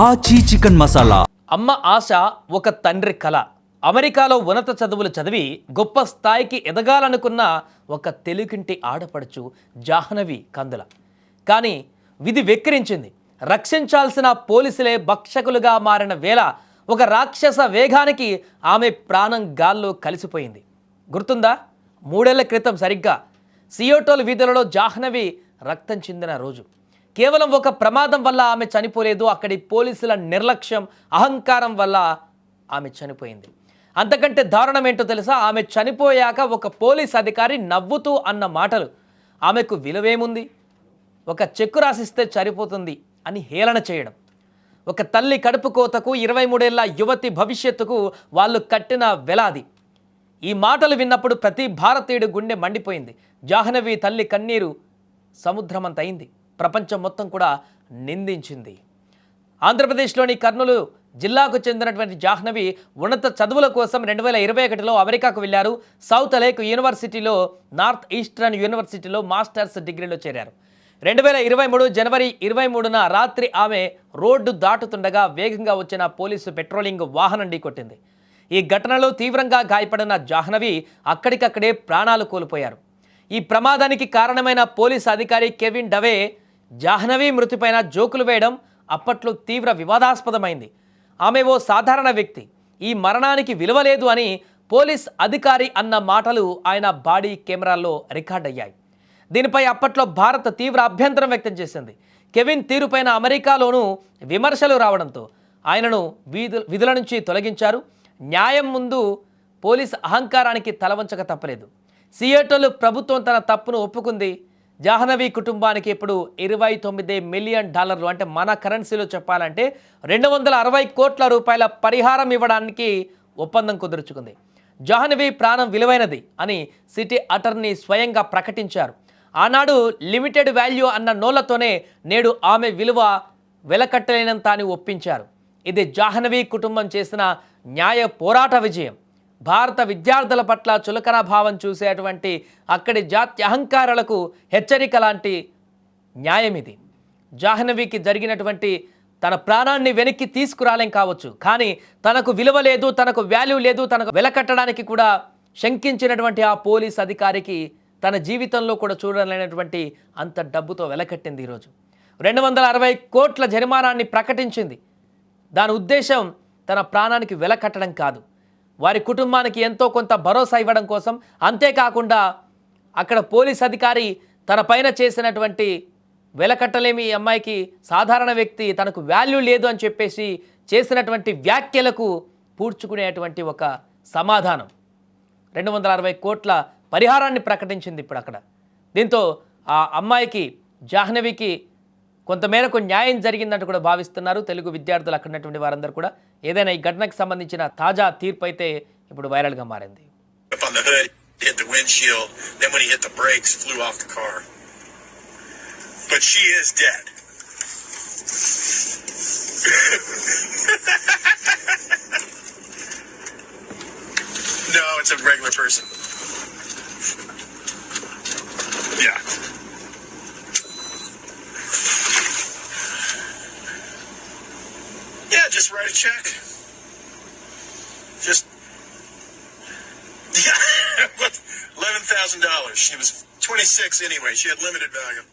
ఆచి చికెన్ మసాలా. అమ్మ ఆశ ఒక తండ్రి కళ. అమెరికాలో ఉన్నత చదువులు చదివి గొప్ప స్థాయికి ఎదగాలనుకున్న ఒక తెలుగింటి ఆడపడుచు జాహ్నవి కందుల. కానీ విధి వెక్కిరించింది. రక్షించాల్సిన పోలీసులే భక్షకులుగా మారిన వేళ ఒక రాక్షస వేగానికి ఆమె ప్రాణం గాల్లో కలిసిపోయింది. గుర్తుందా? 3 ఏళ్ల క్రితం సరిగ్గా సియోటోల్ వీధులలో జాహ్నవి రక్తం చెందిన రోజు. కేవలం ఒక ప్రమాదం వల్ల ఆమె చనిపోలేదు, అక్కడి పోలీసుల నిర్లక్ష్యం, అహంకారం వల్ల ఆమె చనిపోయింది. అంతకంటే దారుణం ఏంటో తెలుసా? ఆమె చనిపోయాక ఒక పోలీస్ అధికారి నవ్వుతూ అన్న మాటలు, ఆమెకు విలువేముంది, ఒక చెక్కు రాసిస్తే సరిపోతుంది అని హేళన చేయడం. ఒక తల్లి కడుపు కోతకు 23 ఏళ్ల యువతి భవిష్యత్తుకు వాళ్ళు కట్టిన వెలాది. ఈ మాటలు విన్నప్పుడు ప్రతి భారతీయుడు గుండె మండిపోయింది. జాహ్నవి తల్లి కన్నీరు సముద్రమంతైంది. ప్రపంచం మొత్తం కూడా నిందించింది. ఆంధ్రప్రదేశ్లోని కర్నూలు జిల్లాకు చెందినటువంటి జాహ్నవి ఉన్నత చదువుల కోసం 2021లో అమెరికాకు వెళ్ళారు. సౌత్ లేక్ యూనివర్సిటీలో, నార్త్ ఈస్టర్న్ యూనివర్సిటీలో మాస్టర్స్ డిగ్రీలో చేరారు. 2023 జనవరి 23న రాత్రి ఆమె రోడ్డు దాటుతుండగా వేగంగా వచ్చిన పోలీసు పెట్రోలింగ్ వాహనం ఢీకొట్టింది. ఈ ఘటనలో తీవ్రంగా గాయపడిన జాహ్నవి అక్కడికక్కడే ప్రాణాలు కోల్పోయారు. ఈ ప్రమాదానికి కారణమైన పోలీసు అధికారి కెవిన్ డవే జాహ్నవి మృతిపైన జోకులు వేయడం అప్పట్లో తీవ్ర వివాదాస్పదమైంది. ఆమె ఓ సాధారణ వ్యక్తి, ఈ మరణానికి విలువ లేదు అని పోలీస్ అధికారి అన్న మాటలు ఆయన బాడీ కెమెరాల్లో రికార్డ్ అయ్యాయి. దీనిపై అప్పట్లో భారత్ తీవ్ర అభ్యంతరం వ్యక్తం చేసింది. కెవిన్ తీరుపైన అమెరికాలోనూ విమర్శలు రావడంతో ఆయనను విధుల నుంచి తొలగించారు. న్యాయం ముందు పోలీస్ అహంకారానికి తలవంచక తప్పలేదు. సియోటోల్ ప్రభుత్వం తన తప్పును ఒప్పుకుంది. జాహ్నవి కుటుంబానికి ఇప్పుడు $29 మిలియన్, అంటే మన కరెన్సీలో చెప్పాలంటే 260 కోట్ల రూపాయల పరిహారం ఇవ్వడానికి ఒప్పందం కుదుర్చుకుంది. జాహ్నవి ప్రాణం విలువైనది అని సిటీ అటర్నీ స్వయంగా ప్రకటించారు. ఆనాడు లిమిటెడ్ వాల్యూ అన్న నోళ్లతోనే నేడు ఆమె విలువ వెలకట్టలేనంత అని ఒప్పించారు. ఇది జాహ్నవి కుటుంబం చేసిన న్యాయ పోరాట విజయం. భారత విద్యార్థుల పట్ల చులకన భావం చూసేటువంటి అక్కడి జాతి అహంకారాలకు హెచ్చరిక లాంటి న్యాయం ఇది. జాహ్నవికి జరిగినటువంటి తన ప్రాణాన్ని వెనక్కి తీసుకురాలేం కావచ్చు, కానీ తనకు విలువ లేదు, తనకు వాల్యూ లేదు, తనకు వెలకట్టడానికి కూడా శంకించినటువంటి ఆ పోలీస్ అధికారికి తన జీవితంలో కూడా చూడలేనటువంటి అంత డబ్బుతో వెలకట్టింది. ఈరోజు 260 కోట్ల జరిమానాన్ని ప్రకటించింది. దాని ఉద్దేశం తన ప్రాణానికి వెలకట్టడం కాదు, వారి కుటుంబానికి ఎంతో కొంత భరోసా ఇవ్వడం కోసం. అంతేకాకుండా అక్కడ పోలీస్ అధికారి తన పైన చేసినటువంటి వెలకట్టలేమి ఈ అమ్మాయికి, సాధారణ వ్యక్తి, తనకు వాల్యూ లేదు అని చెప్పేసి చేసినటువంటి వ్యాఖ్యలకు పూడ్చుకునేటువంటి ఒక సమాధానం 260 కోట్ల పరిహారాన్ని ప్రకటించింది ఇప్పుడు అక్కడ. దీంతో ఆ అమ్మాయికి, జాహ్నవికి కొంతమేరకు న్యాయం జరిగిందంటూ కూడా భావిస్తున్నారు తెలుగు విద్యార్థులు, అక్కడ ఉన్నటువంటి వారందరూ కూడా. ఏదైనా ఈ ఘటనకు సంబంధించిన తాజా తీర్పు అయితే ఇప్పుడు వైరల్గా మారింది. No, it's a regular person. Yeah. Yeah, just write a check. Just yeah, $11,000. She was 26 anyway. She had limited value.